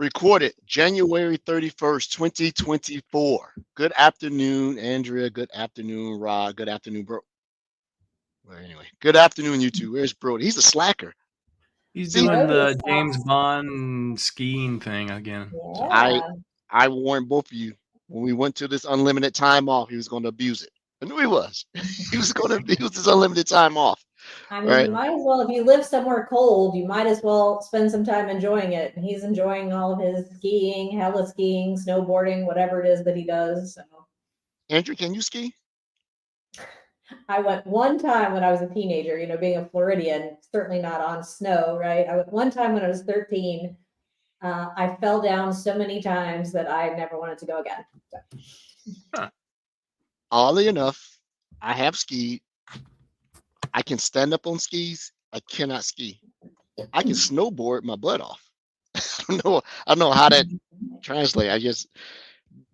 Recorded January 31st, 2024. Good afternoon, Andrea. Good afternoon, Rod. Good afternoon, bro. Well, anyway, good afternoon, you two. Where's Brody? He's a slacker. He's See, doing the Brody James sucks. Bond skiing thing again. I Yeah. warned both of you when we went to this unlimited time off, he was going to abuse it. I knew he was. He was going to abuse his unlimited time off. I mean, Right? you might as well, if you live somewhere cold, you might as well spend some time enjoying it. And he's enjoying all of his skiing, hella skiing, snowboarding, whatever it is that he does. So Andrew, can you ski? I went one time when I was a teenager, being a Floridian, certainly not on snow, right? I went one time when I was 13. I fell down so many times that I never wanted to go again. So. Huh. Oddly enough, I have skied. I can stand up on skis. I cannot ski. I can snowboard my butt off. I don't know how that translates.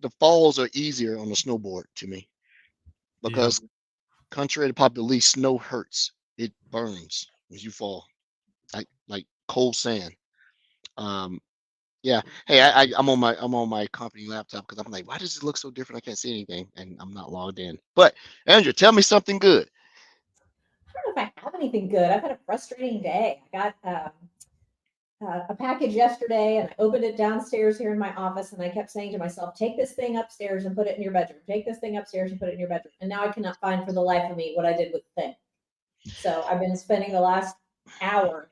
The falls are easier on the snowboard to me because contrary to popular belief, snow hurts. It burns when you fall, like cold sand. Yeah. Hey, I'm on my company laptop because I'm like, why does it look so different? I can't see anything, and I'm not logged in. But Andrew, tell me something good. I don't know if I have anything good. I've had a frustrating day. I got a package yesterday and I opened it downstairs here in my office and I kept saying to myself, take this thing upstairs and put it in your bedroom. Take this thing upstairs and put it in your bedroom. And now I cannot find for the life of me what I did with the thing. So I've been spending the last hour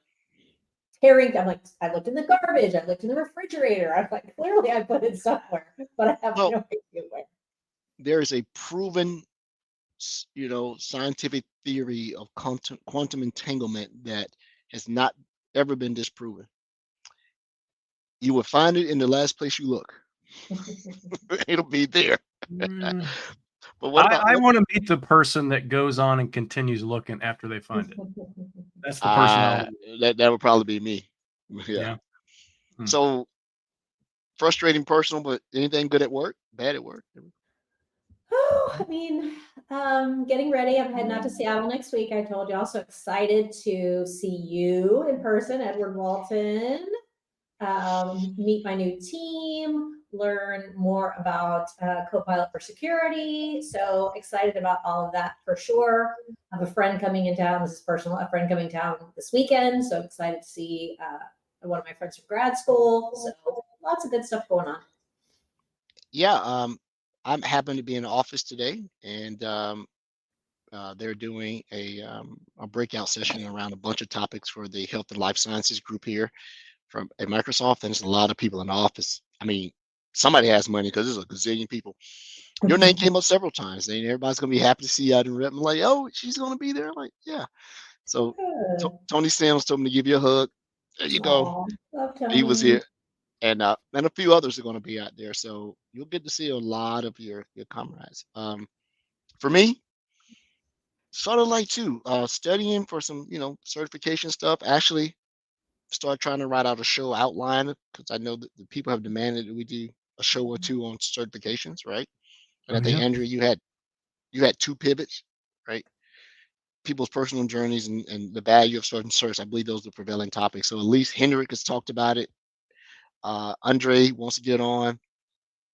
tearing. I'm like, I looked in the garbage. I looked in the refrigerator. I'm like, clearly I put it somewhere, but I have no idea where. There is a proven, scientific theory of quantum entanglement that has not ever been disproven. You will find it in the last place you look. It'll be there. But what about? I want to meet the person that goes on and continues looking after they find it. That's the person. That would probably be me. Yeah. So frustrating, personal, but anything good at work? Bad at work? Oh, I mean, getting ready. I'm heading out to Seattle next week. I told you. Also excited to see you in person, Edward Walton. Meet my new team, learn more about Copilot for security. So excited about all of that for sure. I have a friend coming in town. This is personal. A friend coming town this weekend. So excited to see one of my friends from grad school. So lots of good stuff going on. Yeah. I'm happen to be in the office today, and they're doing a breakout session around a bunch of topics for the health and life sciences group here from at Microsoft, and there's a lot of people in the office. I mean, somebody has money because there's a gazillion people. Your name came up several times, and everybody's gonna be happy to see you out in Rep. I'm like, oh, she's gonna be there. I'm like, yeah. So Tony Sims told me to give you a hug. There you go. He was here, and a few others are going to be out there. So you'll get to see a lot of your comrades. For me, sort of like too, studying for some certification stuff. Actually, start trying to write out a show outline because I know that the people have demanded that we do a show or two on certifications, right? And I think Andrew, you had 2 pivots, right? People's personal journeys and the value of certain certs. I believe those are the prevailing topics. So at least Hendrik has talked about it. Andre wants to get on.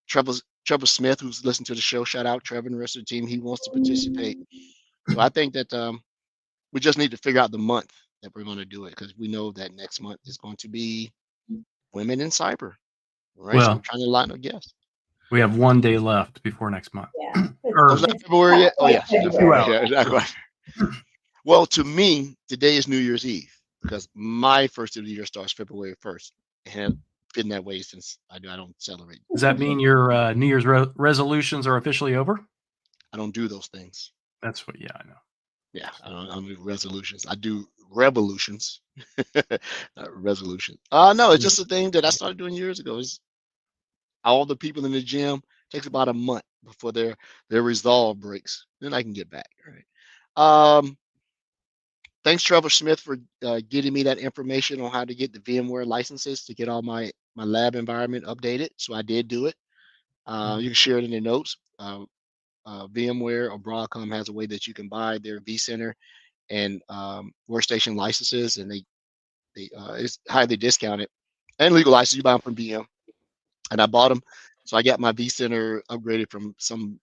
Trevor Smith, who's listened to the show, shout out Trevor and the rest of the team. He wants to participate. So I think that we just need to figure out the month that we're going to do it because we know that next month is going to be women in cyber. Right. Well, so I'm trying to line up guests. We have 1 day left before next month. Yeah. Was that February yet? Oh, yeah. Exactly. Well, to me, today is New Year's Eve because my first of the year starts February 1st. And been that way since I don't celebrate. Does that mean your New Year's resolutions are officially over? I don't do those things. That's what, I know. Yeah, I don't do resolutions. I do revolutions. Not resolution. No, it's just a thing that I started doing years ago. Is all the people in the gym takes about a month before their resolve breaks. Then I can get back. Right. Thanks, Trevor Smith, for getting me that information on how to get the VMware licenses to get all my lab environment updated. So I did do it. You can share it in the notes. VMware or Broadcom has a way that you can buy their vCenter and workstation licenses, and they it's highly discounted and legal license. You buy them from VM. and I bought them. So I got my vCenter upgraded from some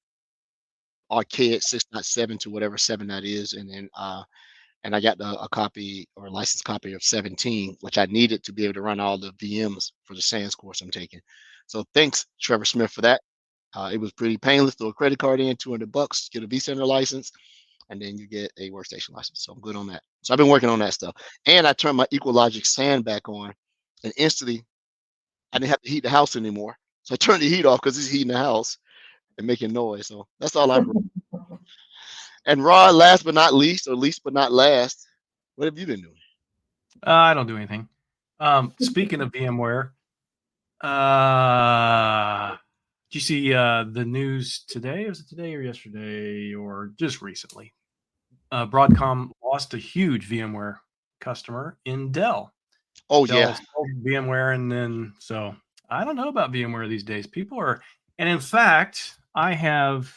archaic 6.7 to whatever 7 that is, and then and I got a copy or a licensed copy of 17, which I needed to be able to run all the VMs for the SANS course I'm taking. So thanks, Trevor Smith, for that. It was pretty painless. Throw a credit card in, $200, get a vCenter license, and then you get a workstation license. So I'm good on that. So I've been working on that stuff. And I turned my EqualLogic SAN back on, and instantly I didn't have to heat the house anymore. So I turned the heat off because it's heating the house and making noise. So that's all I've. And Rod, last but not least, or least but not last, what have you been doing? I don't do anything. Speaking of VMware, did you see the news today? Was it today or yesterday or just recently? Broadcom lost a huge VMware customer in Dell. Oh, Dell yeah. sold VMware, and then so I don't know about VMware these days. People are, and in fact, I have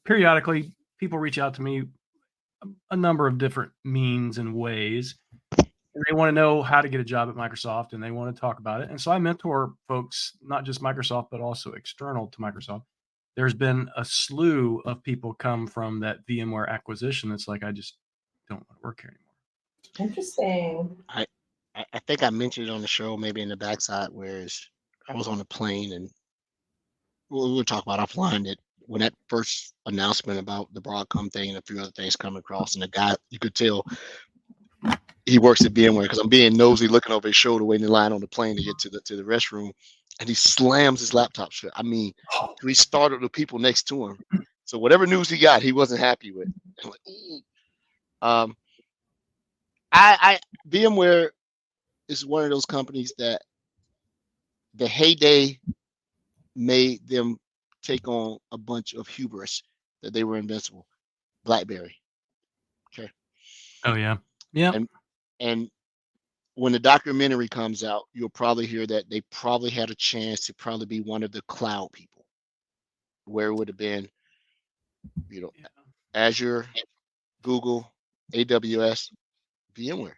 periodically people reach out to me a number of different means and ways. And they want to know how to get a job at Microsoft, and they want to talk about it. And so I mentor folks, not just Microsoft, but also external to Microsoft. There's been a slew of people come from that VMware acquisition. It's like, I just don't want to work here anymore. Interesting. I think I mentioned it on the show, maybe in the backside, whereas I was on the plane, and we'll talk about offline that when that first announcement about the Broadcom thing and a few other things coming across, and the guy, you could tell he works at VMware, because I'm being nosy, looking over his shoulder, waiting in line on the plane to get to the restroom, and he slams his laptop shut. I mean, he startled the people next to him. So whatever news he got, he wasn't happy with. I'm like, VMware is one of those companies that the heyday made them take on a bunch of hubris that they were invincible. BlackBerry. Okay. Oh yeah. Yeah. And when the documentary comes out, you'll probably hear that they probably had a chance to probably be one of the cloud people, where it would have been, Azure, Google, AWS, VMware.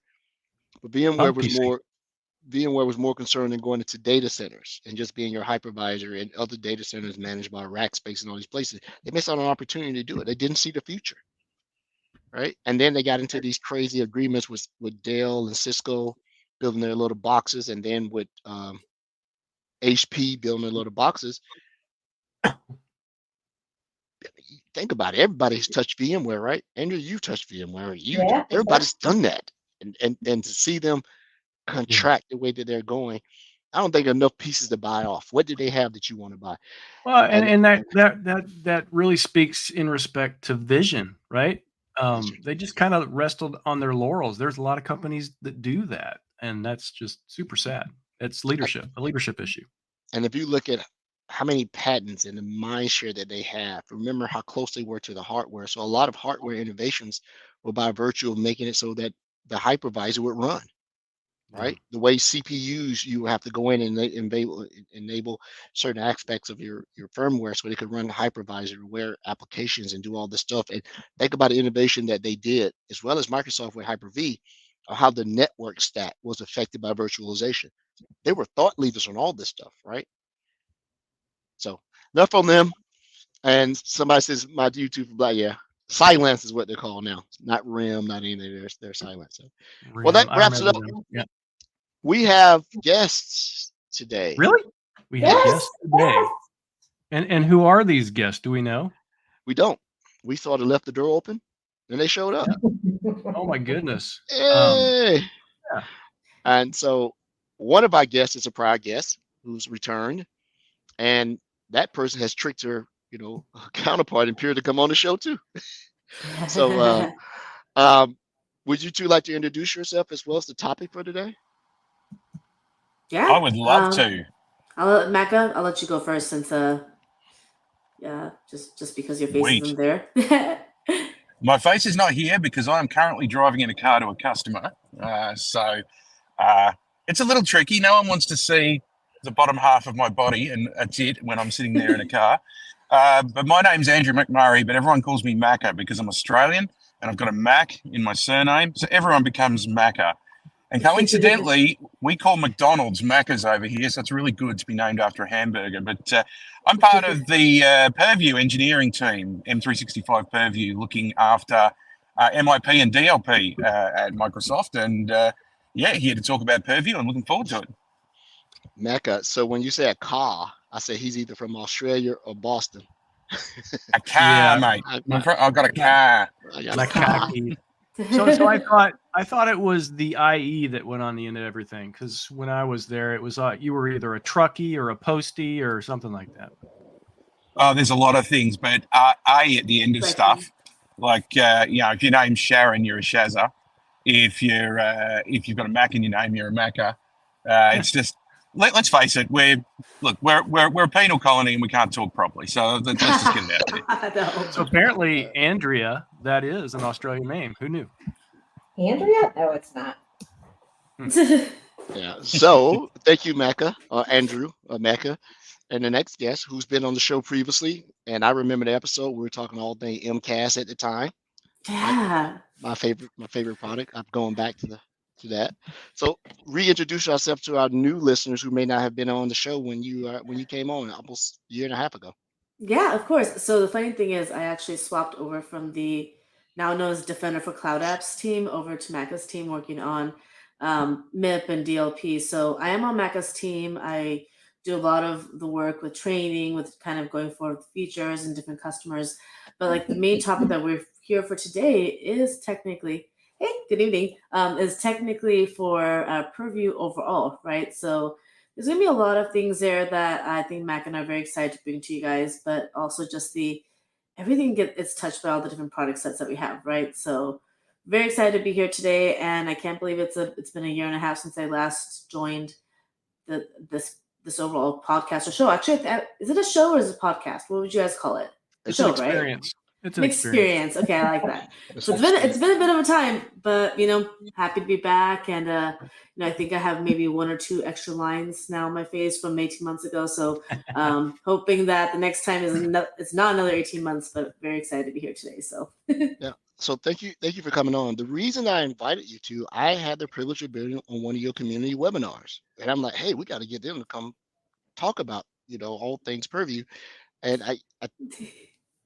But VMware was more concerned in going into data centers and just being your hypervisor and other data centers managed by Rackspace and all these places. They missed out on an opportunity to do it. They didn't see the future. Right. And then they got into these crazy agreements with Dell and Cisco building their little boxes, and then with HP building their little boxes. Think about it. Everybody's touched VMware, right? Andrew, you touched VMware. Everybody's done that. And to see them contract the way that they're going, I don't think enough pieces to buy off. What do they have that you want to buy? Well, and that really speaks in respect to vision, right? They just kind of rested on their laurels. There's a lot of companies that do that, and that's just super sad. It's a leadership issue. And if you look at how many patents and the mind share that they have, remember how close they were to the hardware. So a lot of hardware innovations were by virtue of making it so that the hypervisor would run. Right, the way CPUs, you have to go in and enable certain aspects of your firmware so they could run the hypervisor, where applications, and do all this stuff. And think about the innovation that they did, as well as Microsoft with Hyper-V, or how the network stack was affected by virtualization. They were thought leaders on all this stuff, right? So enough on them. And somebody says my YouTube black, silence is what they're called now, not RIM, not anything. They're silent. So, well, that wraps it up. Yeah. We have guests today. Really? We have guests today. And who are these guests? Do we know? We don't. We sort of left the door open, and they showed up. Oh my goodness! Hey. And so one of our guests is a prior guest who's returned, and that person has tricked her, counterpart in Pure to come on the show too. So, would you two like to introduce yourself as well as the topic for today? Yeah, I would love to. Macca, I'll let you go first, since just because your face isn't there. My face is not here because I am currently driving in a car to a customer. So it's a little tricky. No one wants to see the bottom half of my body, and that's it when I'm sitting there in a car. But my name's Andrew McMurray, but everyone calls me Macca because I'm Australian and I've got a Mac in my surname. So everyone becomes Macca. And coincidentally, we call McDonald's Macca's over here, so it's really good to be named after a hamburger. But I'm part of the Purview engineering team, M365 Purview, looking after MIP and DLP at Microsoft. And yeah, here to talk about Purview and looking forward to it. Mecca. So when you say a car, I say he's either from Australia or Boston. A car, Yeah. mate. I've got a car. I got a car. Macaque. So I thought it was the IE that went on the end of everything, because when I was there, it was you were either a truckie or a postie or something like that. Oh, there's a lot of things, but A at the end of stuff, like if your name's Sharon, you're a Shazza. If you've got a Mac in your name, you're a Macca. It's just let's face it, we're a penal colony and we can't talk properly, so let's just get it out there. So apparently, Andrea, that is an Australian name. Who knew? Andrea? No, it's not. Yeah. So thank you, Mecca, Andrew, Mecca. And the next guest who's been on the show previously, and I remember the episode, we were talking all day MCAS at the time. Yeah. My favorite product. I'm going back to that. So reintroduce yourself to our new listeners who may not have been on the show when you came on almost a year and a half ago. Yeah, of course. So the funny thing is, I actually swapped over from the now known as Defender for Cloud Apps team over to Macca's team, working on MIP and DLP. So I am on Macca's team. I do a lot of the work with training, with kind of going forward with features and different customers. But like the main topic that we're here for today is technically, hey, good evening, is technically for Purview overall, right? So there's going to be a lot of things there that I think Mac and I are very excited to bring to you guys, but also just everything gets touched by all the different product sets that we have, right? So very excited to be here today, and I can't believe it's been a year and a half since I last joined this overall podcast or show. Actually, is it a show or is it a podcast? What would you guys call it? It's show, an experience. Right? It's an experience. Okay, I like that. So it's been a bit of a time, but happy to be back, and I think I have maybe 1 or 2 extra lines now on my face from 18 months ago. So hoping that the next time it's not another 18 months, but very excited to be here today. So yeah. So thank you for coming on. The reason I invited you to, I had the privilege of being on one of your community webinars, and I'm like, hey, we got to get them to come talk about all things Purview, and I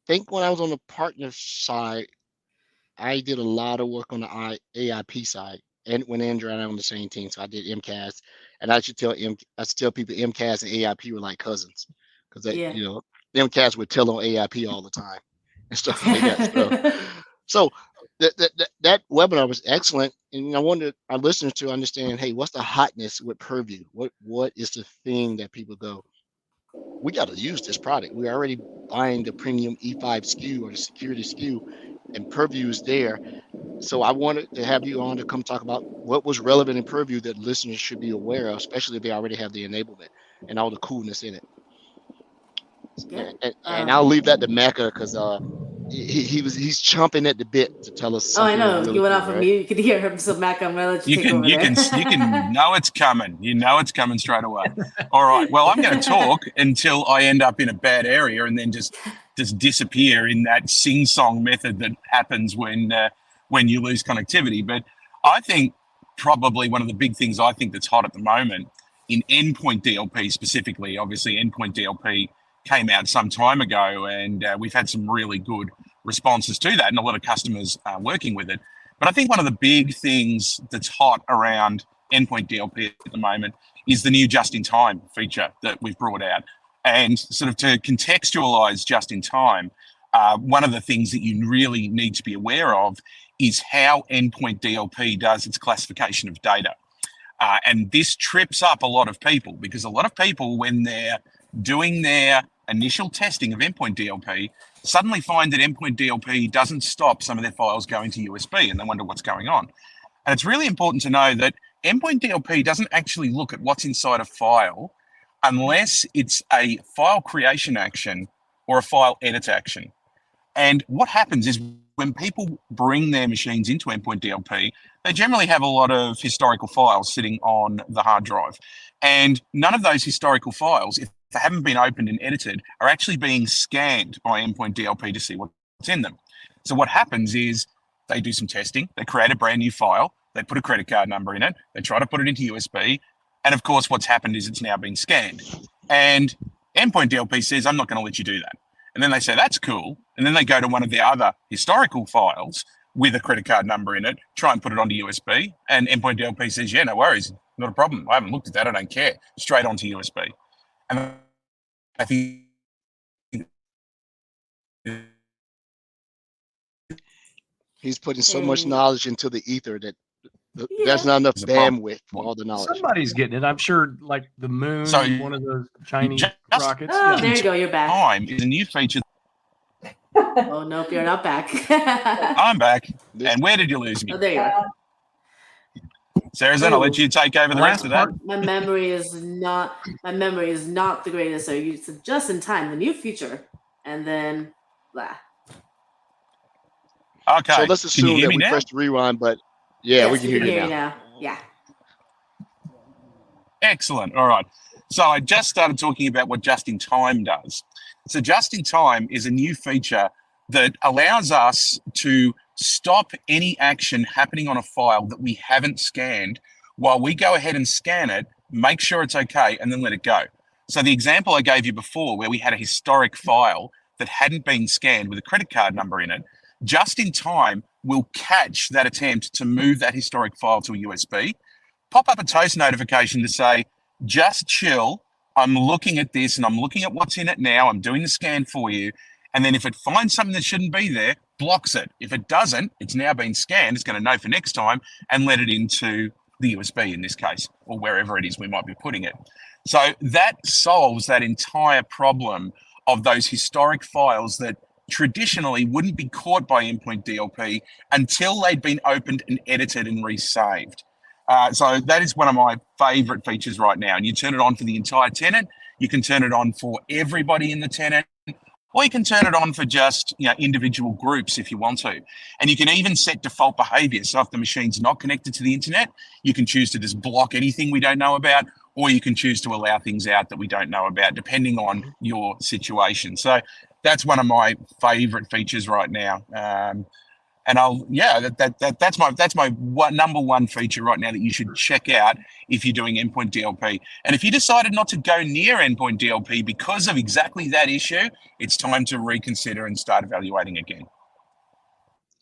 think when I was on the partner side, I did a lot of work on the AIP side, and when Andrew and I were on the same team, so I did MCAS, and I should tell people MCAS and AIP were like cousins, because MCAS would tell on AIP all the time and stuff like that. So that webinar was excellent, and I wanted our listeners to understand, hey, what's the hotness with Purview? What is the thing that people go, we got to use this product. We're already buying the premium E5 SKU or the security SKU, and Purview is there. So I wanted to have you on to come talk about what was relevant in Purview that listeners should be aware of, especially if they already have the enablement and all the coolness in it. And I'll leave that to Mecca, because he's chomping at the bit to tell us something. I know. Really you went cool, off of me. You could hear him. So Mac, I'm gonna let you take over you can know it's coming. You know it's coming straight away. All right. Well, I'm going to talk until I end up in a bad area and then just disappear in that sing-song method that happens when you lose connectivity. But I think probably one of the big things I think that's hot at the moment in endpoint DLP specifically, obviously endpoint DLP came out some time ago, and we've had some really good responses to that, and a lot of customers are working with it. But I think one of the big things that's hot around endpoint DLP at the moment is the new just-in-time feature that we've brought out. And sort of to contextualize just-in-time, one of the things that you really need to be aware of is how endpoint DLP does its classification of data. And this trips up a lot of people, because a lot of people, when they're doing their initial testing of endpoint DLP, suddenly find that endpoint DLP doesn't stop some of their files going to USB, and they wonder what's going on. And it's really important to know that endpoint DLP doesn't actually look at what's inside a file unless it's a file creation action or a file edit action. And what happens is when people bring their machines into endpoint DLP, they generally have a lot of historical files sitting on the hard drive. And none of those historical files, if they haven't been opened and edited, are actually being scanned by endpoint DLP to see what's in them. So what happens is they do some testing, they create a brand new file, They put a credit card number in it. They try to put it into USB. And of course, what's happened is it's now been scanned. And Endpoint DLP says, I'm not going to let you do that. And then they say, that's cool. And then they go to one of their other historical files with a credit card number in it, try and put it onto USB. And Endpoint DLP says, yeah, no worries. Not a problem. I haven't looked at that. I don't care. Straight onto USB. And I think He's putting so much knowledge into the ether that Yeah. there's not enough There's a problem. bandwidth for all the knowledge. Somebody's getting it. I'm sure, like the moon, So, one of those Chinese just- rockets. Oh, Yeah. there you go. You're back. time is a new feature. Oh, nope, you're not back. I'm back. This- And where did you lose me? Oh, there you are. Sarah, I'll let you take over the rest of that. My memory is not the greatest. So you said just in time, the new feature, and then blah. Okay. So let's Can you assume hear that me we now? pressed rewind, but yeah, we Yes, can hear you now. Yeah. Excellent. All right. So I just started talking about what just in time does. So just in time is a new feature that allows us to stop any action happening on a file that we haven't scanned while we go ahead and scan it, make sure it's okay, and then let it go. So the example I gave you before, where we had a historic file that hadn't been scanned with a credit card number in it, just in time will catch that attempt to move that historic file to a USB, pop up a toast notification to say, just chill. I'm looking at this and I'm looking at what's in it now. I'm doing the scan for you. And then if it finds something that shouldn't be there, blocks it. If it doesn't, it's now been scanned. It's going to know for next time and let it into the USB in this case, or wherever it is we might be putting it. So that solves that entire problem of those historic files that traditionally wouldn't be caught by Endpoint DLP until they'd been opened and edited and resaved. So that is one of my favorite features right now. And you turn it on for the entire tenant. You can turn it on for everybody in the tenant, or you can turn it on for just individual groups if you want to. And you can even set default behavior. So if the machine's not connected to the internet, you can choose to just block anything we don't know about, or you can choose to allow things out that we don't know about, depending on your situation. So that's one of my favorite features right now. And that's my number one feature right now that you should check out if you're doing Endpoint DLP. And if you decided not to go near Endpoint DLP because of exactly that issue, it's time to reconsider and start evaluating again.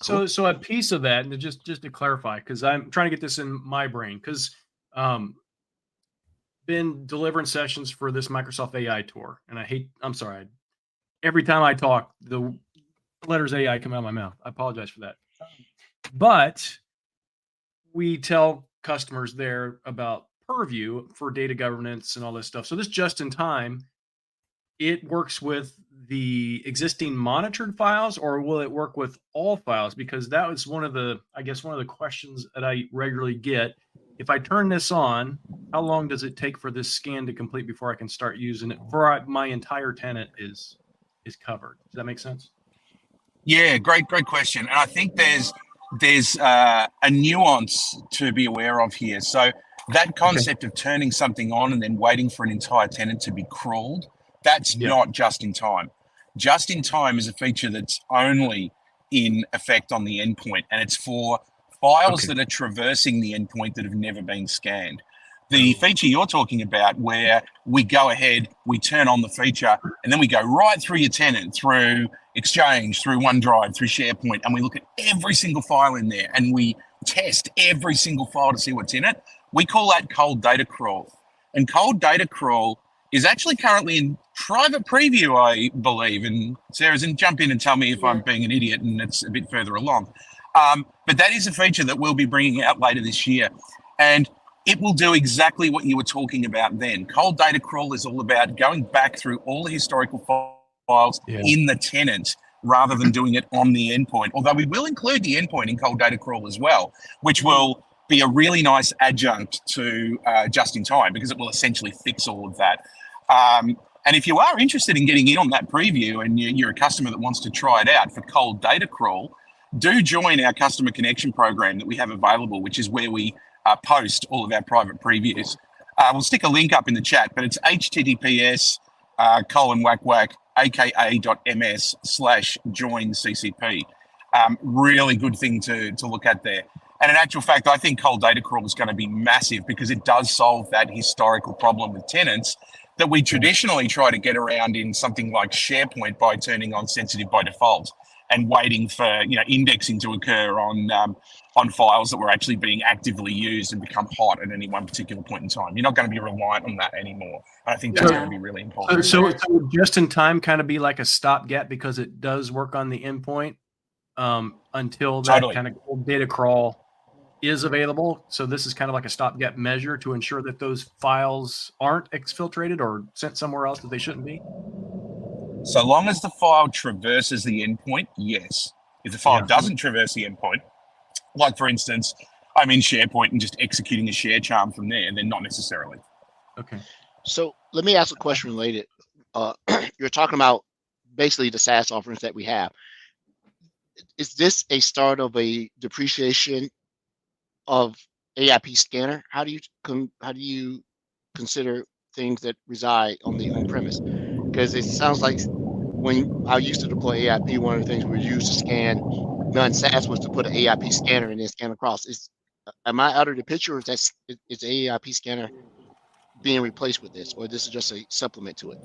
So a piece of that, and just to clarify, because I'm trying to get this in my brain, because been delivering sessions for this Microsoft AI tour, and I'm sorry, every time I talk, the letters AI come out of my mouth. I apologize for that. But we tell customers there about Purview for data governance and all this stuff. So this just in time, it works with the existing monitored files, or will it work with all files? Because that was one of the questions that I regularly get. If I turn this on, how long does it take for this scan to complete before I can start using it for my entire tenant is covered? Does that make sense? Yeah, great question. And I think there's a nuance to be aware of here. So that concept of turning something on and then waiting for an entire tenant to be crawled, that's not just in time. Just in time is a feature that's only in effect on the endpoint, and it's for files that are traversing the endpoint that have never been scanned. The feature you're talking about, where we go ahead, we turn on the feature, and then we go right through your tenant, through Exchange, through OneDrive, through SharePoint, and we look at every single file in there, and we test every single file to see what's in it. We call that cold data crawl. And cold data crawl is actually currently in private preview, I believe. And Sarah's in, jump in and tell me if I'm being an idiot and it's a bit further along. But that is a feature that we'll be bringing out later this year. And it will do exactly what you were talking about then. Cold data crawl is all about going back through all the historical files in the tenant rather than doing it on the endpoint. Although we will include the endpoint in cold data crawl as well, which will be a really nice adjunct to just in time, because it will essentially fix all of that. And if you are interested in getting in on that preview and you're a customer that wants to try it out for cold data crawl, do join our customer connection program that we have available, which is where we post all of our private previews. We'll stick a link up in the chat, but it's https://aka.ms/join CCP. Really good thing to look at there. And in actual fact, I think cold data crawl is going to be massive because it does solve that historical problem with tenants that we traditionally try to get around in something like SharePoint by turning on sensitive by default and waiting for indexing to occur on files that were actually being actively used and become hot at any one particular point in time. You're not going to be reliant on that anymore. And I think that's going to be really important. So just in time kind of be like a stopgap because it does work on the endpoint until that kind of cold data crawl is available. So this is kind of like a stopgap measure to ensure that those files aren't exfiltrated or sent somewhere else that they shouldn't be. So long as the file traverses the endpoint, yes. If the file doesn't traverse the endpoint, like for instance, I'm in SharePoint and just executing a share charm from there, then not necessarily. Okay. So let me ask a question related. You're talking about basically the SaaS offerings that we have. Is this a start of a depreciation of AIP scanner? How do you consider things that reside on the on-premise? Because it sounds like when I used to deploy AIP, one of the things we used to scan non-SaaS was to put an AIP scanner and then scan across. Am I out of the picture, or is the AIP scanner being replaced with this, or this is just a supplement to it?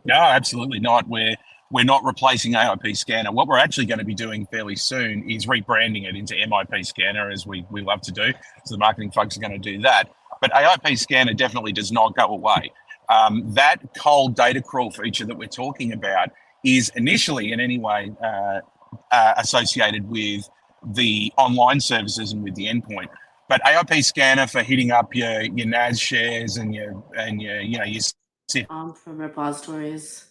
No, absolutely not. We're not replacing AIP Scanner. What we're actually going to be doing fairly soon is rebranding it into MIP Scanner, as we love to do. So the marketing folks are going to do that. But AIP Scanner definitely does not go away. That cold data crawl feature that we're talking about is initially in any way associated with the online services and with the endpoint. But AIP Scanner for hitting up your NAS shares and your from repositories.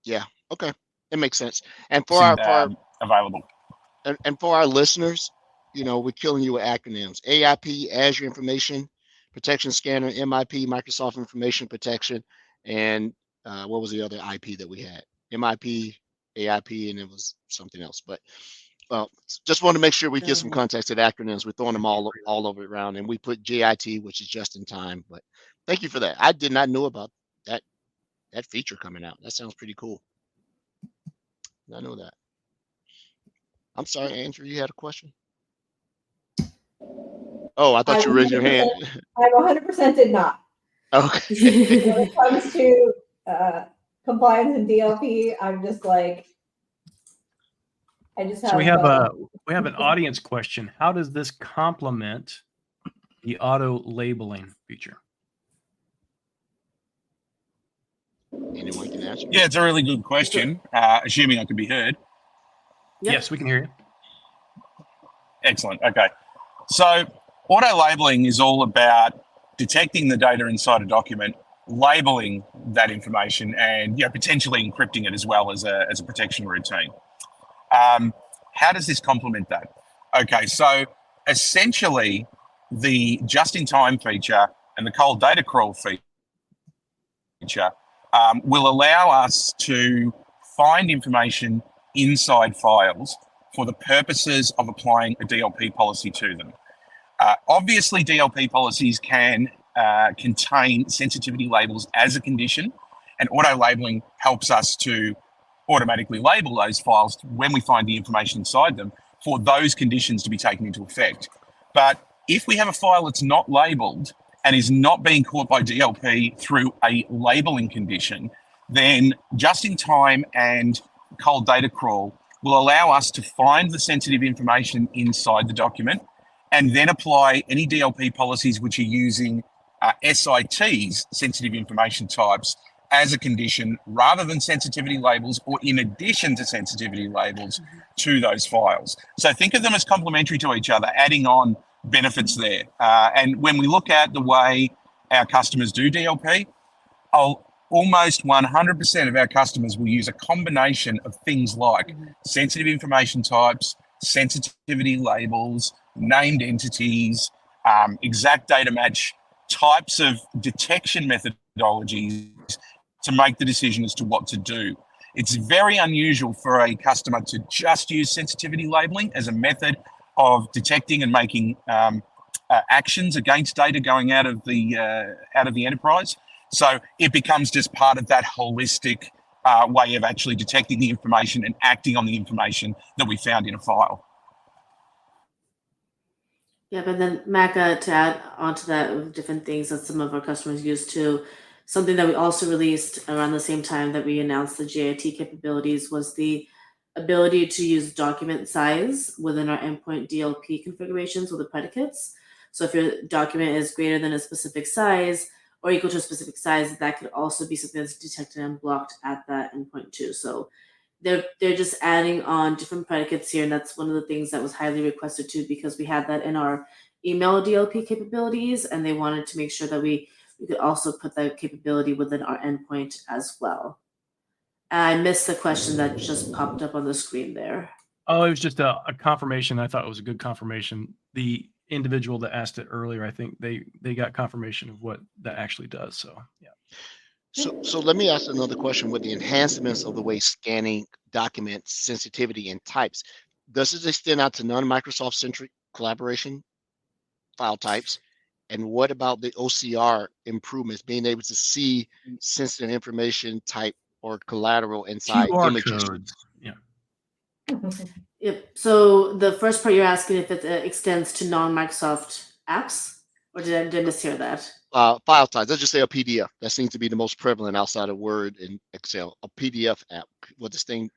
Yeah. Okay. It makes sense. And for our available. And for our listeners, we're killing you with acronyms. AIP, Azure Information Protection Scanner, MIP, Microsoft Information Protection, and what was the other IP that we had? MIP, AIP, and it was something else. But just want to make sure we give some context to the acronyms. We're throwing them all over around, and we put JIT, which is just in time. But thank you for that. I did not know about that feature coming out. That sounds pretty cool. I know that. I'm sorry, Andrew, you had a question? Oh, I thought you raised your hand. I 100% did not. Okay. When it comes to compliance and DLP, I'm just like, I just have. So we have an audience question. How does this complement the auto labeling feature? Anyone can answer. Yeah, it's a really good question. Assuming I can be heard. Yep. Yes, we can hear you. Excellent. Okay. So auto labeling is all about detecting the data inside a document, labeling that information, and potentially encrypting it as well as a protection routine. How does this complement that? Okay, so essentially the just-in-time feature and the cold data crawl feature will allow us to find information inside files for the purposes of applying a DLP policy to them. Obviously, DLP policies can contain sensitivity labels as a condition, and auto labeling helps us to automatically label those files when we find the information inside them for those conditions to be taken into effect. But if we have a file that's not labeled and is not being caught by DLP through a labeling condition, then just-in-time and cold data crawl will allow us to find the sensitive information inside the document and then apply any DLP policies which are using SITs, sensitive information types, as a condition rather than sensitivity labels or in addition to sensitivity labels to those files. So think of them as complementary to each other, adding on benefits there. And when we look at the way our customers do DLP, almost 100% of our customers will use a combination of things like sensitive information types, sensitivity labels, named entities, exact data match types of detection methodologies to make the decision as to what to do. It's very unusual for a customer to just use sensitivity labeling as a method of detecting and making actions against data going out of the enterprise. So it becomes just part of that holistic way of actually detecting the information and acting on the information that we found in a file. Yeah, but then Maca, to add onto that with different things that some of our customers use too, something that we also released around the same time that we announced the JIT capabilities was the ability to use document size within our endpoint DLP configurations with the predicates. So if your document is greater than a specific size or equal to a specific size, that could also be something that's detected and blocked at that endpoint too. So they're just adding on different predicates here, and that's one of the things that was highly requested too, because we had that in our email DLP capabilities, and they wanted to make sure that we could also put that capability within our endpoint as well. I missed the question that just popped up on the screen there. Oh, it was just a confirmation. I thought it was a good confirmation. The individual that asked it earlier, I think they got confirmation of what that actually does. So yeah. So let me ask another question. With the enhancements of the way scanning documents, sensitivity, and types, does this extend out to non-Microsoft centric collaboration file types? And what about the OCR improvements, being able to see sensitive information type or collateral inside QR images? codes. Yeah. Yep. So the first part you're asking if it extends to non-Microsoft apps, or did I mishear that? File types. Let's just say a PDF. That seems to be the most prevalent outside of Word and Excel. A PDF app. What this thing?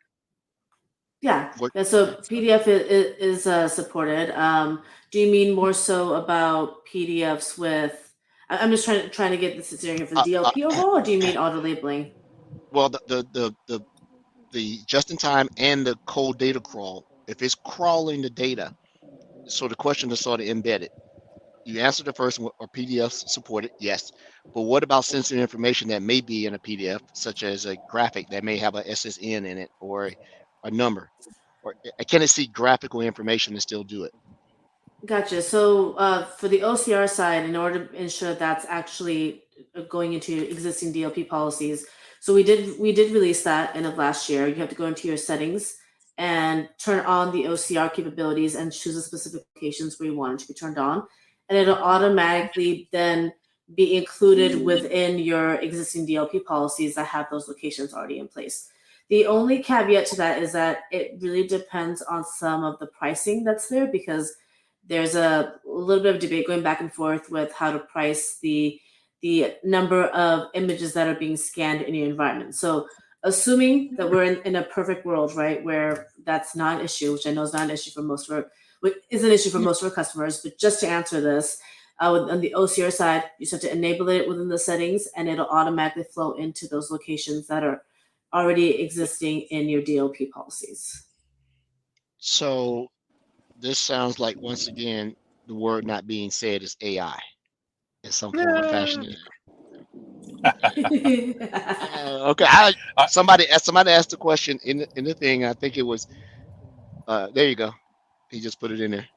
Yeah. What? Yeah, so PDF is supported. Do you mean more so about PDFs with? I'm just trying to get this here for the DLP overall, or do you mean auto labeling? Well, the just-in-time and the cold data crawl. If it's crawling the data, so the question is sort of embedded. You answered the first one, are PDFs supported? Yes. But what about sensitive information that may be in a PDF, such as a graphic that may have a SSN in it or a number? Or can it see graphical information and still do it? Gotcha. So for the OCR side, in order to ensure that's actually going into existing DLP policies, so we did release that end of last year. You have to go into your settings and turn on the OCR capabilities and choose the specific locations where you want it to be turned on, and it'll automatically then be included within your existing DLP policies that have those locations already in place. The only caveat to that is that it really depends on some of the pricing that's there, because there's a little bit of debate going back and forth with how to price the number of images that are being scanned in your environment. So assuming that we're in a perfect world, right, where that's not an issue, which I know is not an issue for most of our, which is an issue for most of our customers, but just to answer this, on the OCR side, you just have to enable it within the settings, and it'll automatically flow into those locations that are already existing in your DLP policies. So this sounds like, once again, the word not being said is AI in some form or fashion. Okay. Somebody asked the question in the thing. I think it was there you go. He just put it in there.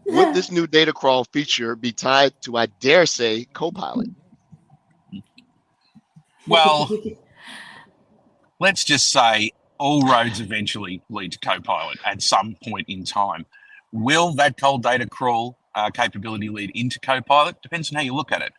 Would this new data crawl feature be tied to, I dare say, Copilot? Well, let's just say all roads eventually lead to Copilot at some point in time. Will that cold data crawl capability lead into Copilot? Depends on how you look at it.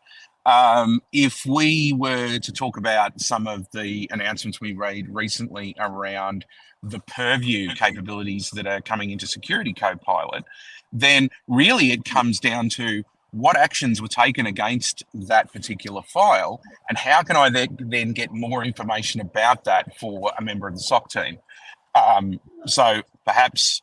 If we were to talk about some of the announcements we made recently around the Purview capabilities that are coming into Security Copilot, then really it comes down to what actions were taken against that particular file, and how can I then get more information about that for a member of the SOC team. So perhaps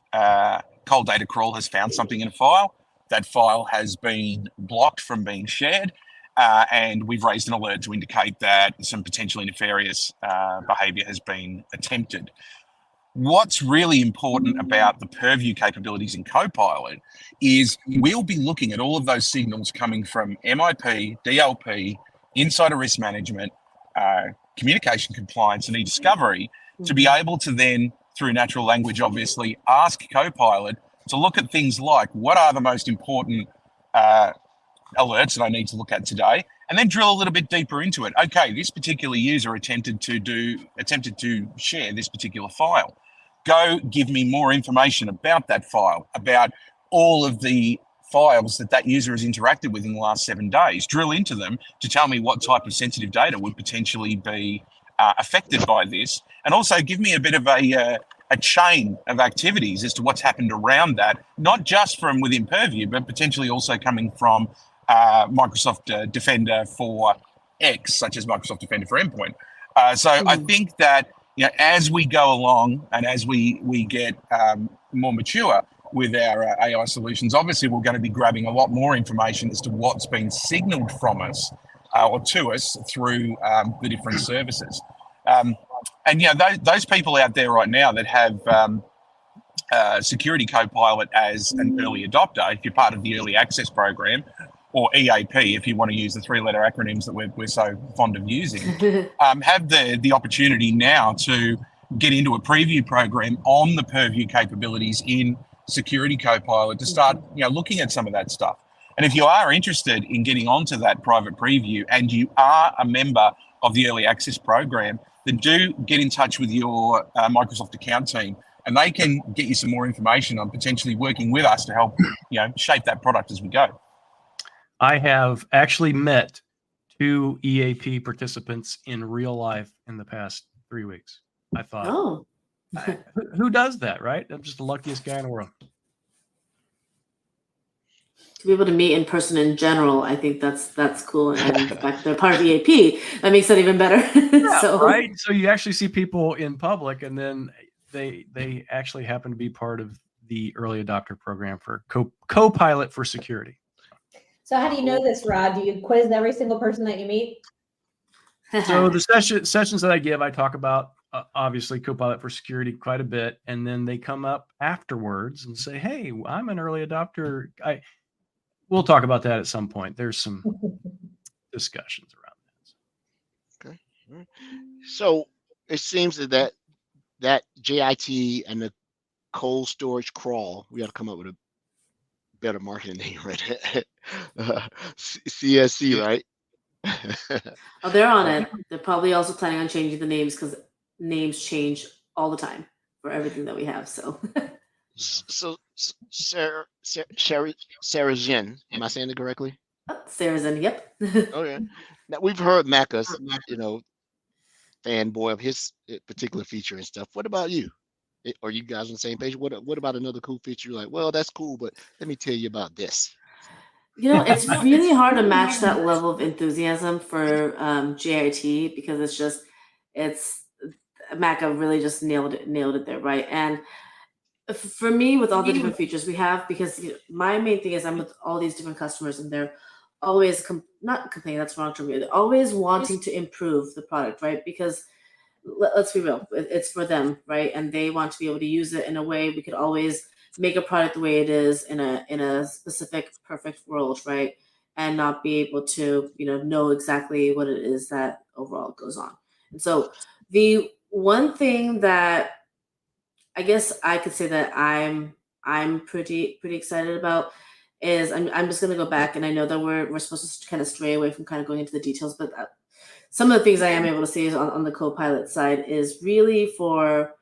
cold data crawl has found something in a file. That file has been blocked from being shared, and we've raised an alert to indicate that some potentially nefarious behavior has been attempted. What's really important about the Purview capabilities in Copilot is we'll be looking at all of those signals coming from MIP, DLP, insider risk management, communication compliance, and e-discovery to be able to then, through natural language, obviously, ask Copilot to look at things like, what are the most important alerts that I need to look at today, and then drill a little bit deeper into it. Okay, this particular user attempted to share this particular file. Go give me more information about that file, about all of the files that user has interacted with in the last 7 days. Drill into them to tell me what type of sensitive data would potentially be affected by this, and also give me a bit of a a chain of activities as to what's happened around that, not just from within Purview, but potentially also coming from Microsoft Defender for X, such as Microsoft Defender for Endpoint. So I think that as we go along and as we get more mature with our AI solutions, obviously we're going to be grabbing a lot more information as to what's been signaled from us or to us through the different services. And those people out there right now that have Security Copilot as an early adopter, if you're part of the early access program, or EAP, if you want to use the three-letter acronyms that we're so fond of using, have the opportunity now to get into a preview program on the Purview capabilities in Security Copilot to start looking at some of that stuff. And if you are interested in getting onto that private preview and you are a member of the early access program, then do get in touch with your Microsoft account team, and they can get you some more information on potentially working with us to help shape that product as we go. I have actually met 2 EAP participants in real life in the past 3 weeks. I thought, who does that, right? I'm just the luckiest guy in the world. To be able to meet in person in general, I think that's cool. And in fact, they're part of EAP. That makes it even better. Yeah, right. So you actually see people in public, and then they actually happen to be part of the early adopter program for Copilot for security. So how do you know this, Rod? Do you quiz every single person that you meet? So the sessions that I give, I talk about obviously Copilot for security quite a bit, and then they come up afterwards and say, "Hey, I'm an early adopter." We'll talk about that at some point. There's some discussions around that. Okay. All right. So it seems that JIT and the cold storage crawl, we got to come up with a better marketing name, right? CSC, right? Oh, they're on it. They're probably also planning on changing the names because names change all the time for everything that we have. So Sarah Jean, am I saying it correctly? Sarah's in. Yep. Oh yeah. Now we've heard Macca's, fanboy of his particular feature and stuff. What about you? Are you guys on the same page? What about another cool feature? You're like, well, that's cool, but let me tell you about this. It's really hard to match that level of enthusiasm for JIT because it's Macca really just nailed it there, right? And for me, with all the different features we have, because my main thing is I'm with all these different customers and they're always not complaining, that's wrong term. They're always wanting to improve the product, right? Because let's be real, it's for them, right? And they want to be able to use it in a way we could always make a product the way it is in a specific perfect world, right? And not be able to know exactly what it is that overall goes on. And so the one thing that I guess I could say that I'm pretty excited about is I'm just going to go back, and I know that we're supposed to kind of stray away from kind of going into the details, but some of the things I am able to see is on the Copilot side is really for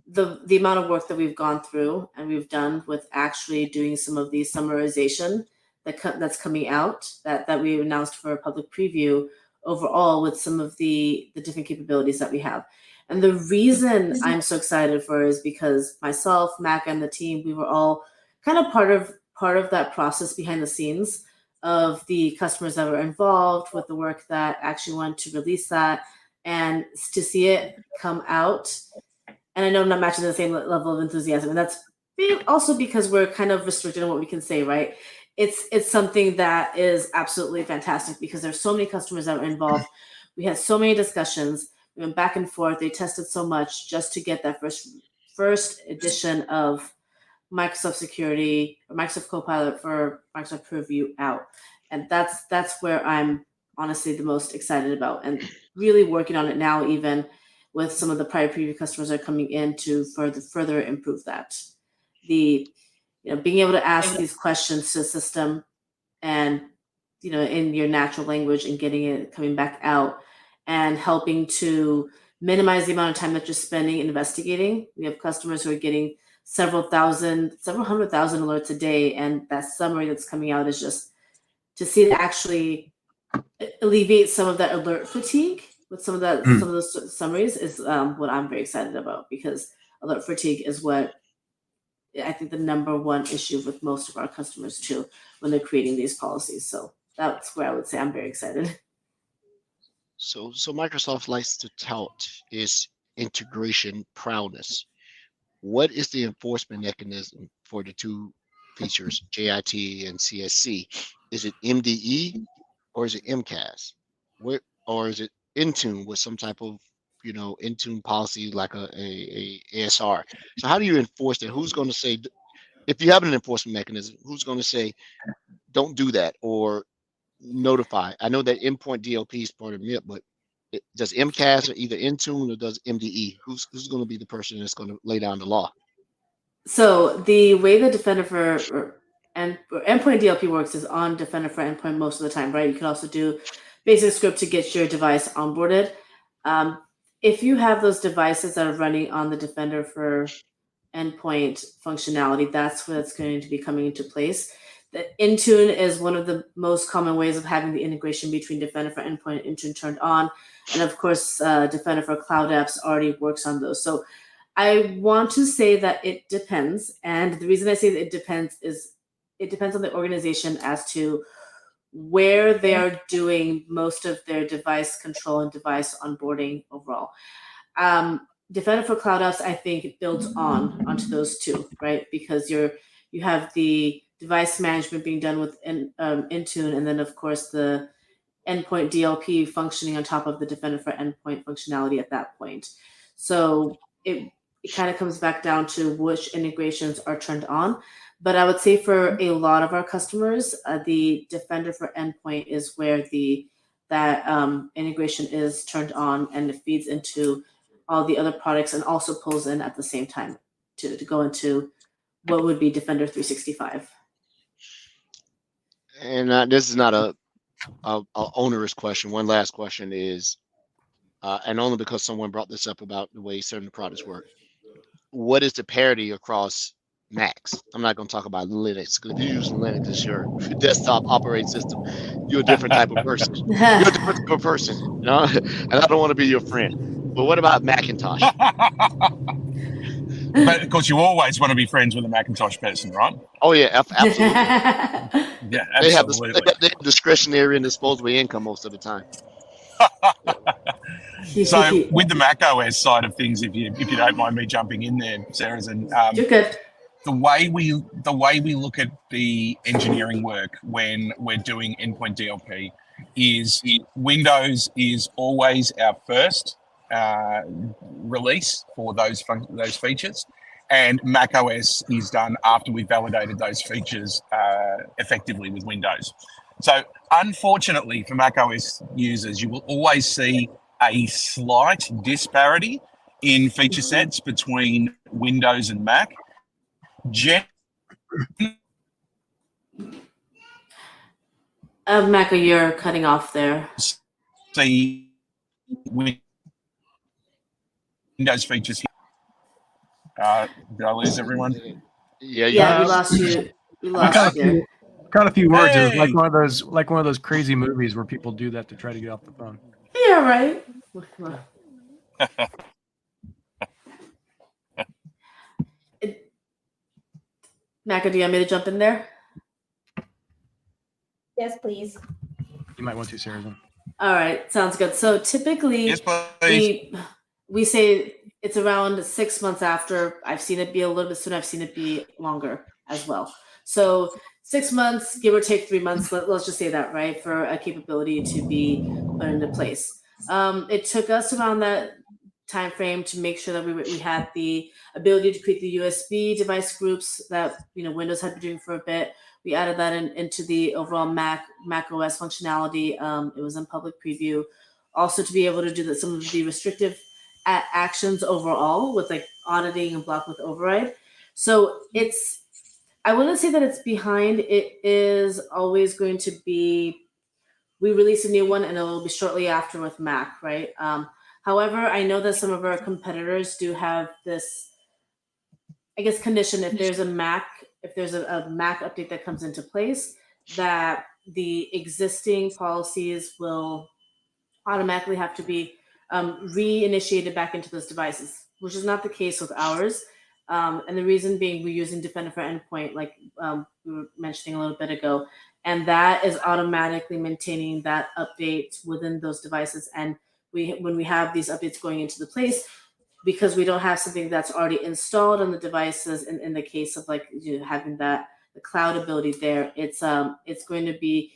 the amount of work that we've gone through and we've done with actually doing some of the summarization that's coming out that we announced for a public preview overall with some of the different capabilities that we have. And the reason I'm so excited for is because myself, Mac, and the team, we were all kind of part of that process behind the scenes of the customers that were involved with the work that actually went to release that, and to see it come out. And I know I'm not matching the same level of enthusiasm, and that's also because we're kind of restricted on what we can say, right? It's something that is absolutely fantastic because there's so many customers that were involved. We had so many discussions. We went back and forth. They tested so much just to get that first edition of Microsoft Security or Microsoft Copilot for Microsoft Purview out. And that's where I'm honestly the most excited about, and really working on it now, even with some of the prior preview customers that are coming in to further improve that. Being able to ask these questions to the system and in your natural language and getting it coming back out and helping to minimize the amount of time that you're spending investigating. We have customers who are getting several hundred thousand alerts a day, and that summary that's coming out is just to see it actually alleviate some of that alert fatigue with some of those summaries is what I'm very excited about, because alert fatigue is what I think the number one issue with most of our customers too when they're creating these policies. So that's where I would say I'm very excited. So Microsoft likes to tout is integration prowess. What is the enforcement mechanism for the two features, JIT and CSC? Is it MDE or is it MCAS? Or is it Intune with some type of Intune policy like a ASR? So how do you enforce that? Who's going to say, if you have an enforcement mechanism, who's going to say don't do that or notify? I know that endpoint DLP is part of MIP, but does MCAS or either Intune or does MDE? Who's going to be the person that's going to lay down the law? So the way the Defender for Endpoint DLP works is on Defender for Endpoint most of the time, right? You can also do basic script to get your device onboarded. If you have those devices that are running on the Defender for Endpoint functionality, that's what's going to be coming into place. The Intune is one of the most common ways of having the integration between Defender for Endpoint and Intune turned on. And of course, Defender for Cloud Apps already works on those. So I want to say that it depends. And the reason I say that it depends is it depends on the organization as to where they are doing most of their device control and device onboarding overall. Defender for Cloud Apps, I think, it builds onto those two, right? Because you have the device management being done with Intune, and then of course the endpoint DLP functioning on top of the Defender for Endpoint functionality at that point. So it kind of comes back down to which integrations are turned on. But I would say for a lot of our customers, the Defender for Endpoint is where that integration is turned on, and it feeds into all the other products and also pulls in at the same time to go into what would be Defender 365. And this is not a onerous question. One last question is, and only because someone brought this up about the way certain products work. What is the parity across Macs? I'm not going to talk about Linux, because if you're using Linux as your desktop operating system, you're a different type of person. You're a different type of person, and I don't want to be your friend. But what about Macintosh? But of course, you always want to be friends with a Macintosh person, right? Oh yeah, absolutely. Yeah, They have absolutely. they have discretionary and disposable income most of the time. So with the Mac OS side of things, if you don't mind me jumping in there, Sarah, You're good. the way we look at the engineering work when we're doing endpoint DLP is Windows is always our first release for those features, and Mac OS is done after we've validated those features effectively with Windows. So unfortunately for Mac OS users, you will always see a slight disparity in feature sets between Windows and Mac. Maka, you're cutting off there. See Windows features here. Did I lose everyone? Yeah, we lost you. We lost you. Got a few words. Hey! It was like one of those crazy movies where people do that to try to get off the phone. Yeah, right. Maka, do you want me to jump in there? Yes, please. You might want to, Sarah. All right, sounds good. So typically, Yes, please. we say it's around 6 months after. I've seen it be a little bit sooner. I've seen it be longer as well. So 6 months, give or take 3 months. Let's just say that, right, for a capability to be put into place. It took us around that time frame to make sure that we had the ability to create the USB device groups that Windows had been doing for a bit. We added that into the overall Mac OS functionality. It was in public preview. Also to be able to do some of the restrictive actions overall with like auditing and block with override. So I wouldn't say that it's behind. It is always going to be, we release a new one and it'll be shortly after with Mac, right? However, I know that some of our competitors do have this, I guess, condition. If there's a Mac update that comes into place, that the existing policies will automatically have to be reinitiated back into those devices. which is not the case with ours. And the reason being, we're using Defender for Endpoint, like we were mentioning a little bit ago, and that is automatically maintaining that update within those devices. And when we have these updates going into the place, because we don't have something that's already installed on the devices, in the case of like having that the cloud ability there, it's going to be,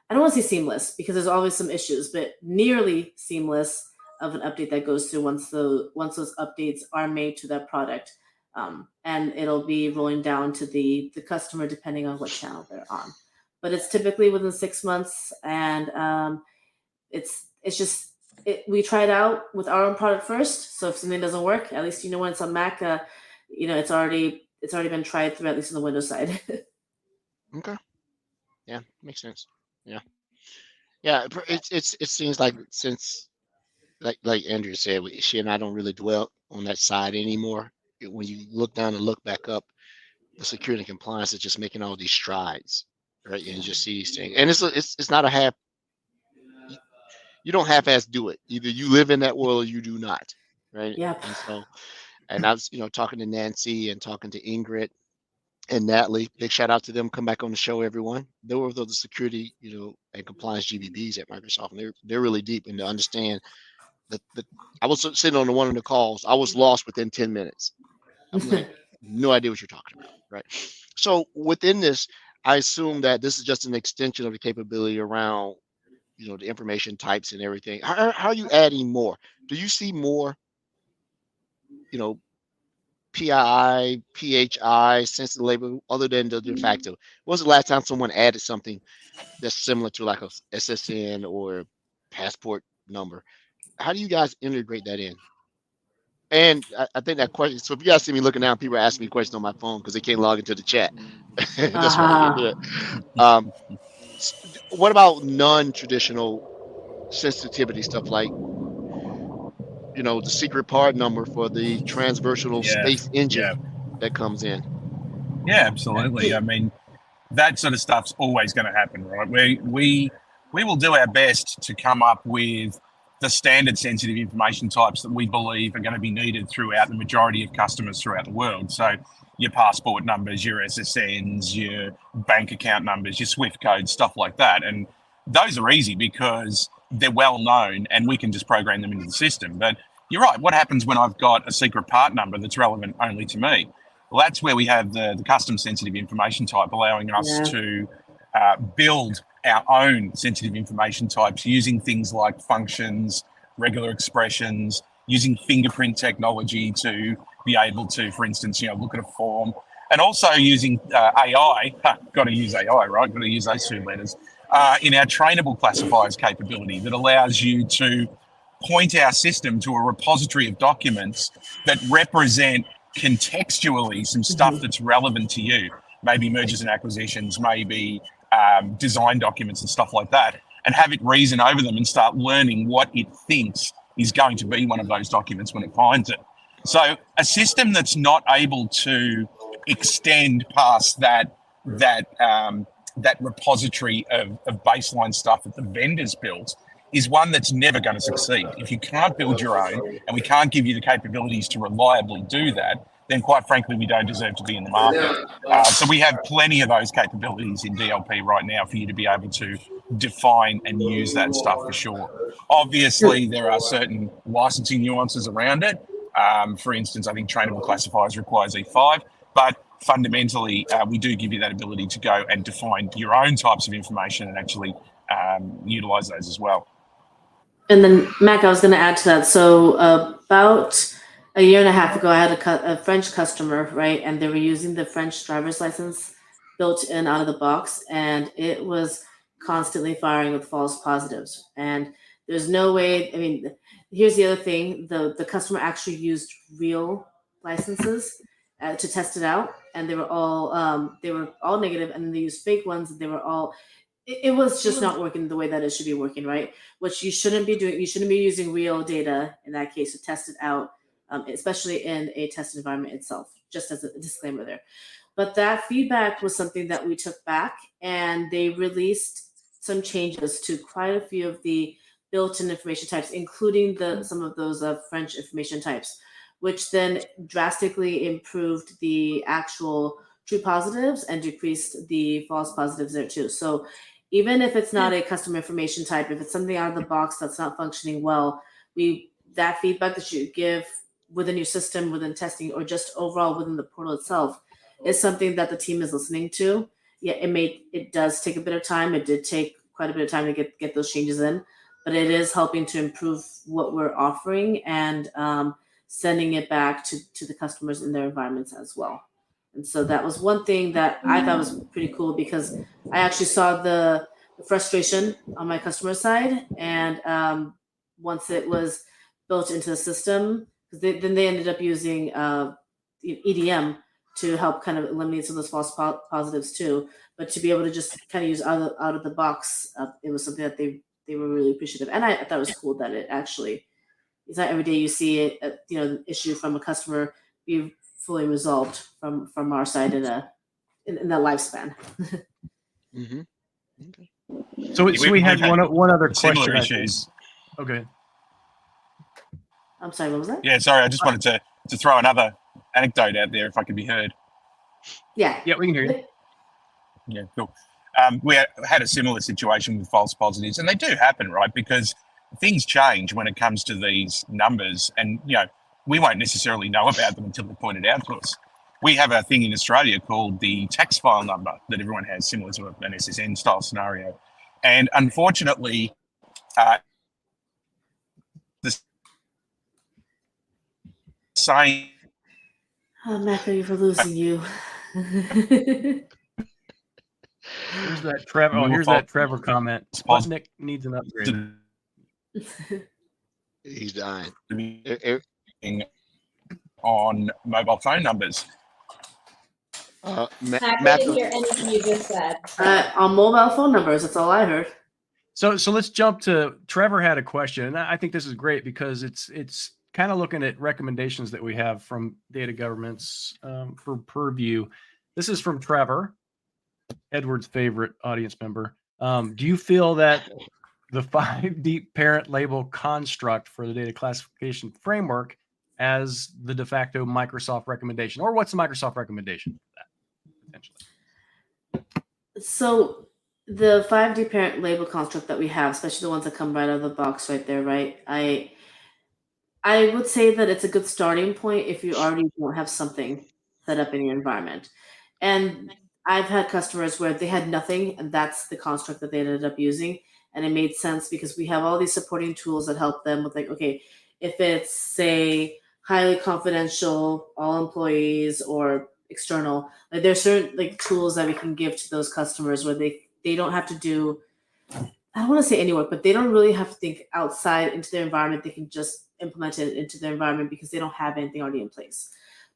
I don't want to say seamless because there's always some issues, but nearly seamless of an update that goes through once those updates are made to that product, and it'll be rolling down to the customer depending on what channel they're on. But it's typically within 6 months, and it's just we try it out with our own product first. So if something doesn't work, at least when it's on Mac, it's already been tried through, at least on the Windows side. Okay. Yeah, makes sense. Yeah. Yeah, it seems like since like Andrea said, she and I don't really dwell on that side anymore. When you look down and look back up, the security and compliance is just making all these strides, right? And you just see these things, and it's not a half. You don't half-ass do it. Either you live in that world or you do not, right? Yep. And so, and I was talking to Nancy and talking to Ingrid and Natalie. Big shout out to them. Come back on the show, everyone. They were the security, and compliance GBBs at Microsoft, and they're really deep and to understand that I was sitting on one of the calls. I was lost within 10 minutes. I'm like, no idea what you're talking about, right? So within this, I assume that this is just an extension of the capability around, the information types and everything. How are you adding more? Do you see more, PII, PHI, sensitive label, other than the de facto? When was the last time someone added something that's similar to like a SSN or passport number? How do you guys integrate that in? And I think that question, so if you guys see me looking down, people are asking me questions on my phone because they can't log into the chat. That's why I can't do it. What about non-traditional sensitivity stuff like, the secret part number for the transversal Yeah, space engine yeah, that comes in? yeah, absolutely. I mean, that sort of stuff's always going to happen, right? We will do our best to come up with the standard sensitive information types that we believe are going to be needed throughout the majority of customers throughout the world. So your passport numbers, your SSNs, your bank account numbers, your SWIFT codes, stuff like that. And those are easy because they're well known and we can just program them into the system. But you're right. What happens when I've got a secret part number that's relevant only to me? Well, that's where we have the custom sensitive information type, allowing us to build our own sensitive information types using things like functions, regular expressions, using fingerprint technology to be able to, for instance, look at a form, and also using AI. Got to use AI, right? Got to use those two letters in our trainable classifiers capability that allows you to point our system to a repository of documents that represent contextually some stuff that's relevant to you, maybe mergers and acquisitions, maybe design documents and stuff like that, and have it reason over them and start learning what it thinks is going to be one of those documents when it finds it. So a system that's not able to extend past that repository of baseline stuff that the vendors built is one that's never going to succeed. If you can't build your own and we can't give you the capabilities to reliably do that, then quite frankly, we don't deserve to be in the market. So we have plenty of those capabilities in DLP right now for you to be able to define and use that stuff for sure. Obviously, there are certain licensing nuances around it. For instance, I think trainable classifiers requires E5, but fundamentally, we do give you that ability to go and define your own types of information and actually utilize those as well. And then, Mac, I was going to add to that. So about a year and a half ago, I had a French customer, right? And they were using the French driver's license built in out of the box. And it was constantly firing with false positives. And there's no way, I mean, here's the other thing. The customer actually used real licenses to test it out. And they were all negative. And then they used fake ones. And they were all, it was just not working the way that it should be working, right? Which you shouldn't be doing. You shouldn't be using real data in that case to test it out, especially in a test environment itself, just as a disclaimer there. But that feedback was something that we took back, and they released some changes to quite a few of the built-in information types, including some of those French information types. which then drastically improved the actual true positives and decreased the false positives there too. So even if it's not a custom information type, if it's something out of the box that's not functioning well, that feedback that you give within your system, within testing, or just overall within the portal itself is something that the team is listening to. Yeah, it does take a bit of time. It did take quite a bit of time to get those changes in, but it is helping to improve what we're offering and sending it back to the customers in their environments as well. And so that was one thing that I thought was pretty cool, because I actually saw the frustration on my customer side. And once it was built into the system, then they ended up using EDM to help kind of eliminate some of those false positives too. But to be able to just kind of use out of the box, it was something that they were really appreciative. And I thought it was cool that it's not every day you see it, the issue from a customer be fully resolved from our side in that lifespan. Mm-hmm. Okay. So we had one other similar question. issues. Okay. I'm sorry, what was that? Yeah, sorry, I just wanted to throw another anecdote out there if I could be heard. Yeah, we can hear you. Yeah, cool. We had a similar situation with false positives, and they do happen, right? Because things change when it comes to these numbers, and we won't necessarily know about them until they're pointed out to us. We have a thing in Australia called the tax file number that everyone has, similar to an SSN style scenario. And unfortunately, the same. Oh, Macca, we're losing you. Here's that Trevor. Oh, here's that Trevor comment. Sputnik needs an upgrade. He's dying. On mobile phone numbers. I didn't hear anything you just said. On mobile phone numbers, that's all I heard. So let's jump to Trevor had a question, and I think this is great because it's kind of looking at recommendations that we have from data governments for Purview. This is from Trevor, Edward's favorite audience member. Do you feel that the 5 deep parent label construct for the data classification framework as the de facto Microsoft recommendation, or what's the Microsoft recommendation for that potentially? So the 5D parent label construct that we have, especially the ones that come right out of the box right there, right? I would say that it's a good starting point if you already don't have something set up in your environment. And I've had customers where they had nothing, and that's the construct that they ended up using. And it made sense because we have all these supporting tools that help them with, like, okay, if it's, say, highly confidential, all employees or external, like there's certain tools that we can give to those customers where they don't have to do, I don't want to say any work, but they don't really have to think outside into their environment. They can just implement it into their environment because they don't have anything already in place.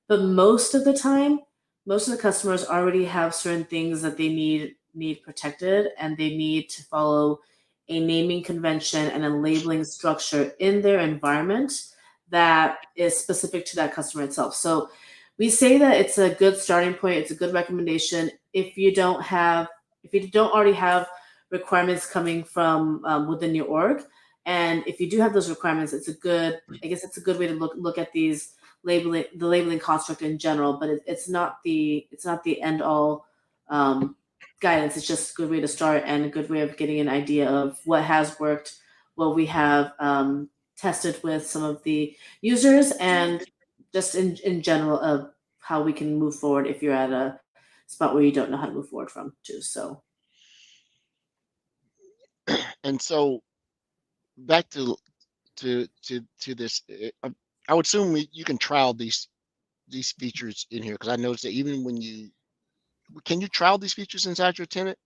But most of the time, most of the customers already have certain things that they need protected, and they need to follow a naming convention and a labeling structure in their environment that is specific to that customer itself. So we say that it's a good starting point. It's a good recommendation if you don't already have requirements coming from within your org. And if you do have those requirements, it's a good way to look at these the labeling construct in general, but it's not the end all guidance. It's just a good way to start and a good way of getting an idea of what has worked, what we have tested with some of the users, and just in general of how we can move forward if you're at a spot where you don't know how to move forward from too. So, and so back to this, I would assume you can trial these features in here, because I noticed that even when can you trial these features inside your tenant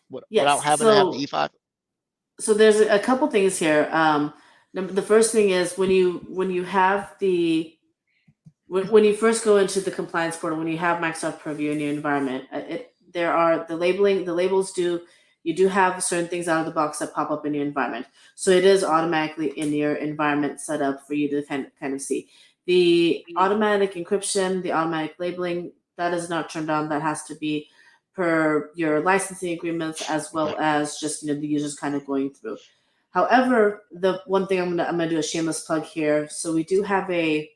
without having to have the E5? So there's a couple things here. The first thing is when you have when you first go into the compliance portal, when you have Microsoft Purview in your environment, there are the labels you do have certain things out of the box that pop up in your environment. So it is automatically in your environment set up for you to kind of see. The automatic encryption, the automatic labeling, that is not turned on. That has to be per your licensing agreements, as well as just the users kind of going through. However, the one thing I'm gonna do a shameless plug here. So we do have a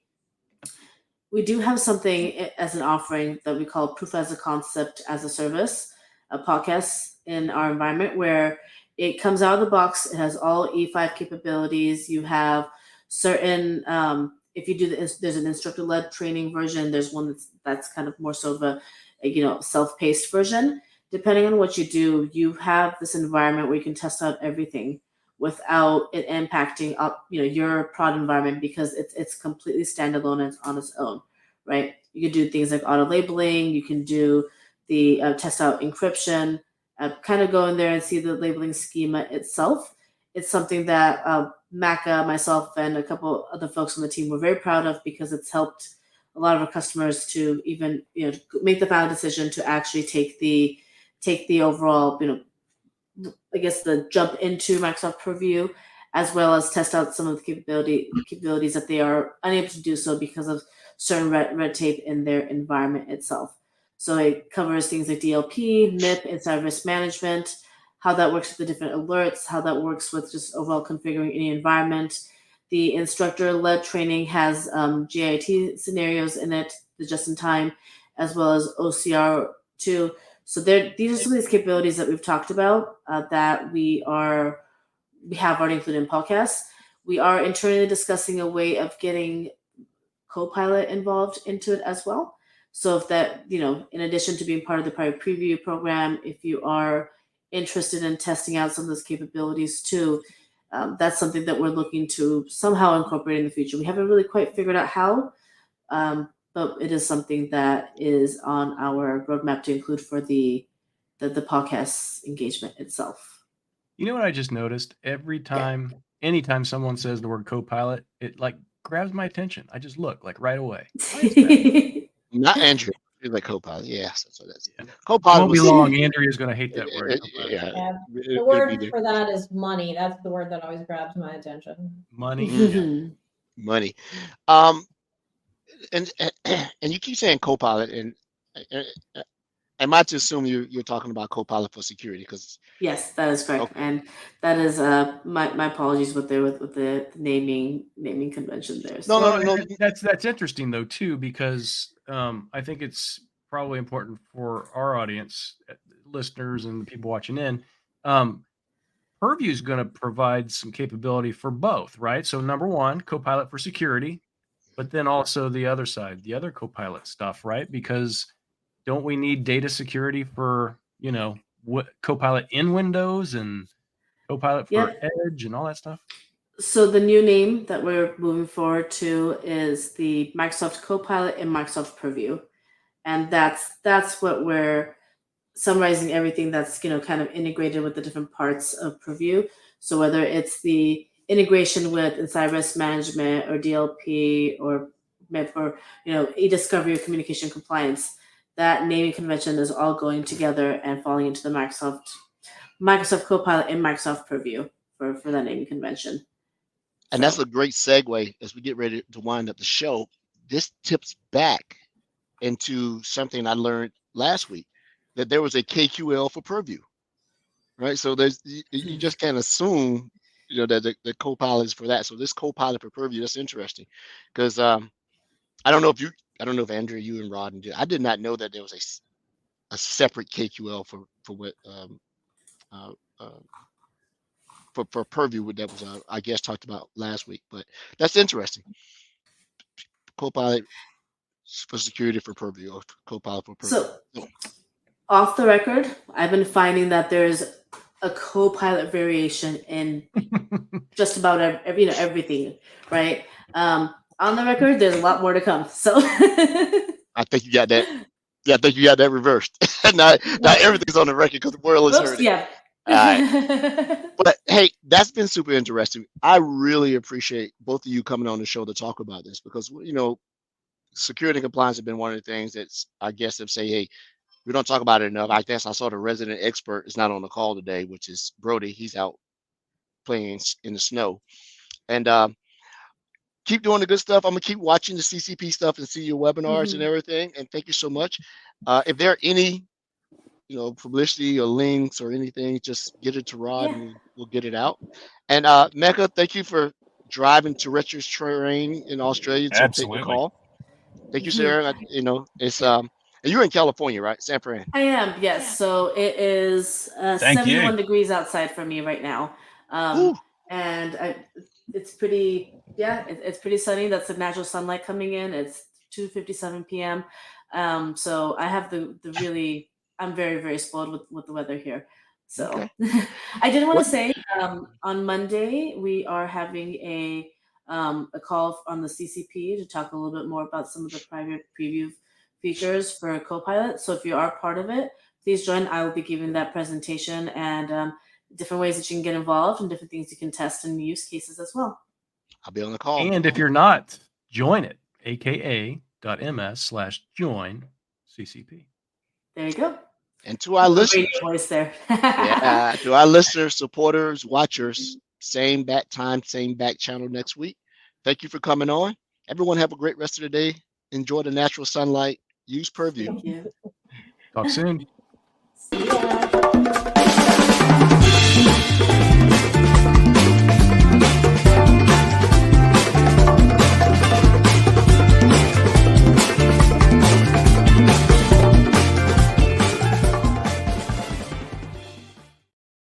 we do have something as an offering that we call Proof as a Concept as a Service, a podcast in our environment where it comes out of the box. It has all E5 capabilities. You have certain, if you do there's an instructor-led training version. There's one that's kind of more so of a self-paced version. Depending on what you do, you have this environment where you can test out everything without it impacting up your prod environment because it's completely standalone and it's on its own, right? You can do things like auto labeling. You can do the test out encryption, kind of go in there and see the labeling schema itself. It's something that Maca, myself, and a couple other folks on the team were very proud of because it's helped a lot of our customers to even make the final decision to actually take the overall I guess the jump into Microsoft Purview, as well as test out some of the capabilities that they are unable to do so because of certain red tape in their environment itself. So it covers things like DLP, MIP, inside risk management, how that works with the different alerts, how that works with just overall configuring any environment. The instructor-led training has GIT scenarios in it, the just-in-time, as well as OCR too. So these are some of these capabilities that we've talked about that we have already included in podcasts. We are internally discussing a way of getting Copilot involved into it as well. So if that, in addition to being part of the private preview program, if you are interested in testing out some of those capabilities too, that's something that we're looking to somehow incorporate in the future. We haven't really quite figured out how, but it is something that is on our roadmap to include for the podcast engagement itself. You know what I just noticed? Anytime someone says the word Copilot, it like grabs my attention. I just look like right away. Why is that? Not Andrew. You're like Copilot. Yes, that's what that's. Yeah. It Copilot won't be was long. Andrea's going to hate that word. Yeah, Yeah. The it'll word be there. for that is money. That's the word that always grabs my attention. Money. Mhm. Money. And you keep saying Copilot, and am I to assume you're talking about Copilot for security? Because Yes, that is correct, Okay. and that is my apologies with the naming convention there. No, Well, no. that's interesting though too, because I think it's probably important for our audience, listeners, and the people watching in. Purview is going to provide some capability for both, right? So number one, Copilot for security, but then also the other side, the other Copilot stuff, right? Because don't we need data security for what Copilot in Windows and Copilot for Yep. Edge and all that stuff? So the new name that we're moving forward to is the Microsoft Copilot and Microsoft Purview, and that's what we're summarizing everything that's kind of integrated with the different parts of Purview. So whether it's the integration with inside risk management or DLP or MIP or e-discovery or communication compliance, that naming convention is all going together and falling into the Microsoft Copilot and Microsoft Purview for that naming convention. And that's a great segue as we get ready to wind up the show. This tips back into something I learned last week, that there was a KQL for Purview, right? So you just can't assume, that the Copilot is for that. So this Copilot for Purview, that's interesting, because I don't know if Andrew, you and Rod, I did not know that there was a separate KQL for what for Purview that was I guess talked about last week, but that's interesting. Copilot for security for Purview, or Copilot for Purview. So, off the record, I've been finding that there's a Copilot variation in just about everything, right? On the record, there's a lot more to come. So, I think you got that. Yeah, I think you got that reversed. not everything's on the record because the world has heard it. Yeah. All right. But hey, that's been super interesting. I really appreciate both of you coming on the show to talk about this, because security and compliance have been one of the things that's, I guess, have say, hey, we don't talk about it enough. I guess I saw the resident expert is not on the call today, which is Brody. He's out playing in the snow. And keep doing the good stuff. I'm gonna keep watching the CCP stuff and see your webinars and everything. And thank you so much. If there are any, publicity or links or anything, just get it to Rod and we'll get it out. And Mecca, thank you for driving to Richard's terrain in Australia to take the Absolutely. call. Thank you, Sarah. You know, it's and you're in California, right? San Fran. I am, yes. So it is Thank you. 71 degrees outside for me right now. Whew. And it's pretty, yeah, it's pretty sunny. That's the natural sunlight coming in. It's 2:57 p.m. So I have the really, I'm very, very spoiled with the weather here. So Okay. I did want What- to say on Monday, we are having a call on the CCP to talk a little bit more about some of the private preview features for Copilot. So if you are part of it, please join. I will be giving that presentation and different ways that you can get involved and different things you can test and use cases as well. I'll be on the call. And if you're not, join it, aka.ms/join CCP. There you go. And to our listeners, Radio voice there. yeah, to our listeners, supporters, watchers, same bat time, same back channel next week. Thank you for coming on. Everyone have a great rest of the day. Enjoy the natural sunlight. Use Purview. Thank you. Talk soon. See ya.